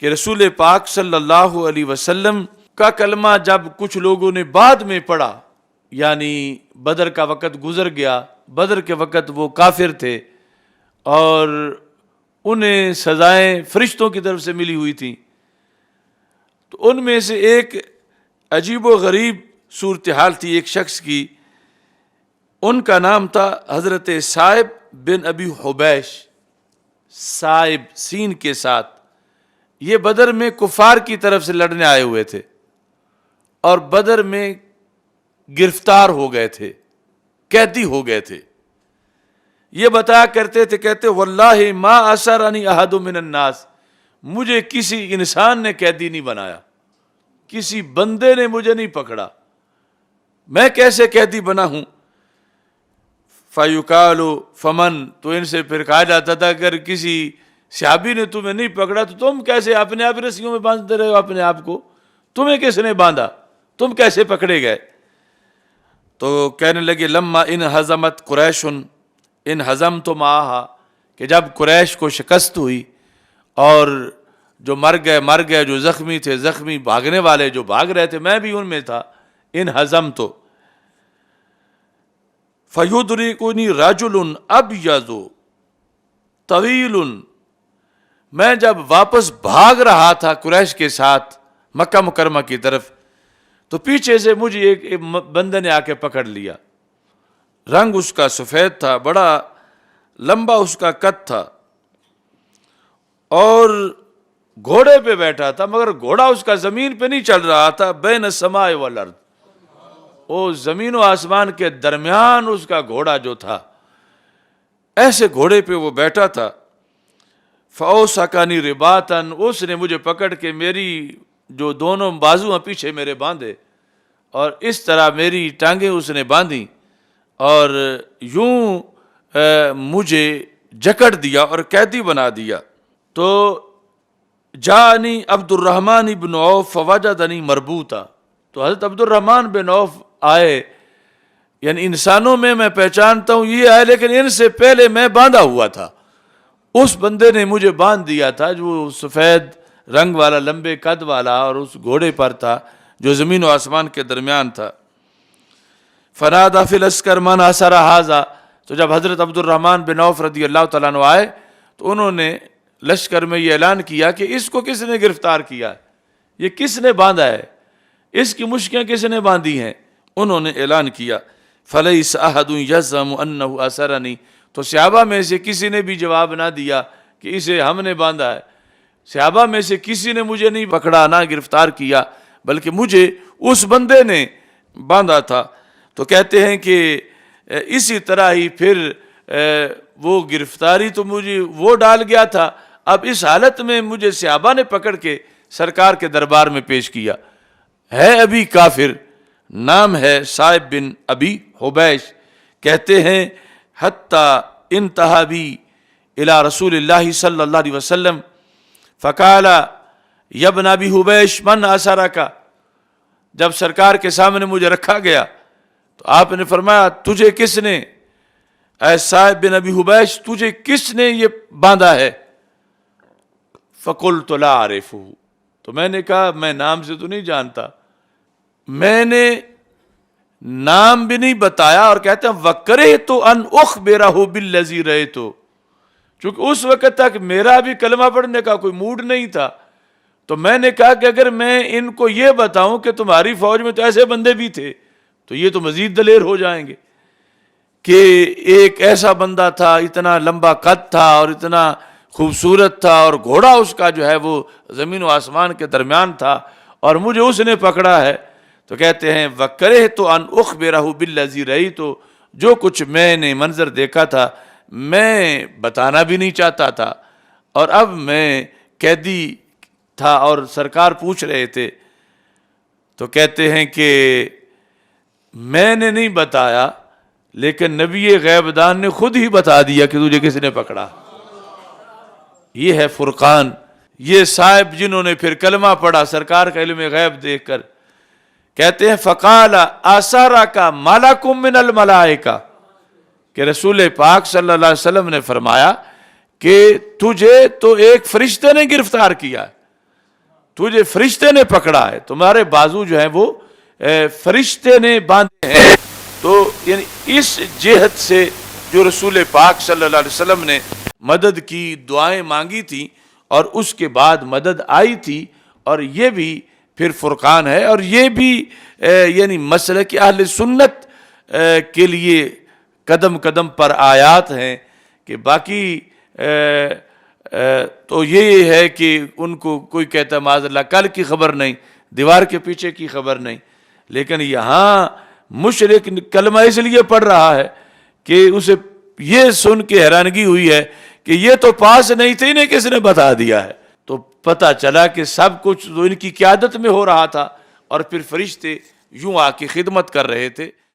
کہ رسول پاک صلی اللہ علیہ وسلم کا کلمہ جب کچھ لوگوں نے بعد میں پڑھا، یعنی بدر کا وقت گزر گیا، بدر کے وقت وہ کافر تھے اور انہیں سزائیں فرشتوں کی طرف سے ملی ہوئی تھیں، تو ان میں سے ایک عجیب و غریب صورتحال تھی ایک شخص کی، ان کا نام تھا حضرت صائب بن ابی حبیش، صائب سین کے ساتھ۔ یہ بدر میں کفار کی طرف سے لڑنے آئے ہوئے تھے اور بدر میں گرفتار ہو گئے تھے، قیدی ہو گئے تھے۔ یہ بتایا کرتے تھے، کہتے واللہ ما اسرنی احد من الناس، مجھے کسی انسان نے قیدی نہیں بنایا، کسی بندے نے مجھے نہیں پکڑا، میں کیسے قیدی بنا ہوں؟ فَيُقَالُ فَمَن، تو ان سے پھر کہا جاتا تھا اگر کسی صحابی نے تمہیں نہیں پکڑا تو تم کیسے اپنے آپ رسیوں میں باندھتے رہے ہو اپنے آپ کو، تمہیں کس نے باندھا، تم کیسے پکڑے گئے؟ تو کہنے لگے لما ان ہزمت قریش ان ہزمت معہا، کہ جب قریش کو شکست ہوئی اور جو مر گئے، جو زخمی تھے زخمی، بھاگنے والے جو بھاگ رہے تھے، میں بھی ان میں تھا، ان ہزمت فیدرکنی رجل ابیض طویل، میں جب واپس بھاگ رہا تھا قریش کے ساتھ مکہ مکرمہ کی طرف، تو پیچھے سے مجھے ایک بندے نے آ کے پکڑ لیا، رنگ اس کا سفید تھا، بڑا لمبا اس کا قد تھا اور گھوڑے پہ بیٹھا تھا، مگر گھوڑا اس کا زمین پہ نہیں چل رہا تھا، بین السماء والارض، وہ زمین و آسمان کے درمیان اس کا گھوڑا جو تھا، ایسے گھوڑے پہ وہ بیٹھا تھا۔ فَأَوْسَكَنِي رِبَاطًا، اس نے مجھے پکڑ کے میری جو دونوں بازو ہیں پیچھے میرے باندھے اور اس طرح میری ٹانگیں اس نے باندھی اور یوں مجھے جکڑ دیا اور قیدی بنا دیا۔ تو جانی عبد الرحمن بن عوف فوجدنی مربوطا، تو حضرت عبد الرحمن بن عوف آئے، یعنی انسانوں میں پہچانتا ہوں یہ آئے، لیکن ان سے پہلے میں باندھا ہوا تھا، اس بندے نے مجھے باندھ دیا تھا جو سفید رنگ والا لمبے قد والا اور اس گھوڑے پر تھا جو زمین و آسمان کے درمیان تھا۔ فنادى فی العسکر من اسر ھذا، تو جب حضرت عبد الرحمن بن عوف رضی اللہ تعالیٰ عنہ آئے تو انہوں نے لشکر میں یہ اعلان کیا کہ اس کو کس نے گرفتار کیا ہے، یہ کس نے باندھا ہے، اس کی مشکیں کس نے باندھی ہیں؟ انہوں نے اعلان کیا فلیس احد یزعم انہ اسرنی، تو صحابہ میں سے کسی نے بھی جواب نہ دیا کہ اسے ہم نے باندھا ہے، صحابہ میں سے کسی نے مجھے نہیں پکڑا نہ گرفتار کیا، بلکہ مجھے اس بندے نے باندھا تھا۔ تو کہتے ہیں کہ اسی طرح ہی پھر وہ گرفتاری تو مجھے وہ ڈال گیا تھا، اب اس حالت میں مجھے صحابہ نے پکڑ کے سرکار کے دربار میں پیش کیا، ہے ابھی کافر، نام ہے صائب بن ابی حبیش، کہتے ہیں حتیٰ انتہا بھی الی رسول اللہ صلی اللہ علیہ وسلم فقال یا ابن ابی حبیش من اسرک، جب سرکار کے سامنے مجھے رکھا گیا تو آپ نے فرمایا تجھے کس نے، اے صائب بن ابی حبیش تجھے کس نے یہ باندھا ہے؟ فقلت لا اعرفہ، تو میں نے کہا میں نام سے تو نہیں جانتا، میں نے نام بھی نہیں بتایا، اور کہتے ہیں وَكَرِهْتُ أَنْ أُخْبِرَهُ بِالَّذِي رَأَيْتُ، چونکہ اس وقت تک میرا بھی کلمہ پڑھنے کا کوئی موڈ نہیں تھا، تو میں نے کہا کہ اگر میں ان کو یہ بتاؤں کہ تمہاری فوج میں تو ایسے بندے بھی تھے تو یہ تو مزید دلیر ہو جائیں گے کہ ایک ایسا بندہ تھا، اتنا لمبا قد تھا اور اتنا خوبصورت تھا، اور گھوڑا اس کا جو ہے وہ زمین و آسمان کے درمیان تھا اور مجھے اس نے پکڑا ہے۔ تو کہتے ہیں وَكَرِهْتُ أَنْ أُخْبِرَهُ بِالَّذِي رَأَيْتُ، جو کچھ میں نے منظر دیکھا تھا میں بتانا بھی نہیں چاہتا تھا، اور اب میں قیدی تھا اور سرکار پوچھ رہے تھے، تو کہتے ہیں کہ میں نے نہیں بتایا، لیکن نبی غیب دان نے خود ہی بتا دیا کہ تجھے کس نے پکڑا۔ یہ ہے فرقان، یہ صاحب جنہوں نے پھر کلمہ پڑھا سرکار کا علم غیب دیکھ کر، کہتے ہیں فقال اسرک ملک من الملائکہ، کہ رسول پاک صلی اللہ علیہ وسلم نے فرمایا کہ تجھے تو ایک فرشتے نے گرفتار کیا ہے، تجھے فرشتے نے پکڑا ہے، تمہارے بازو جو ہیں وہ فرشتے نے باندھے ہیں. تو یعنی اس جہت سے جو رسول پاک صلی اللہ علیہ وسلم نے مدد کی، دعائیں مانگی تھیں اور اس کے بعد مدد آئی تھی، اور یہ بھی پھر فرقان ہے، اور یہ بھی یعنی مسلک اہل سنت کے لیے قدم قدم پر آیات ہیں. کہ باقی تو یہ ہے کہ ان کو کوئی کہتا ہے معاذ اللہ کل کی خبر نہیں، دیوار کے پیچھے کی خبر نہیں، لیکن یہاں مشرک کلمہ اس لیے پڑھ رہا ہے کہ اسے یہ سن کے حیرانگی ہوئی ہے کہ یہ تو پاس نہیں تھے، انہیں کس نے بتا دیا ہے. تو پتہ چلا کہ سب کچھ تو ان کی قیادت میں ہو رہا تھا، اور پھر فرشتے یوں آ کے خدمت کر رہے تھے.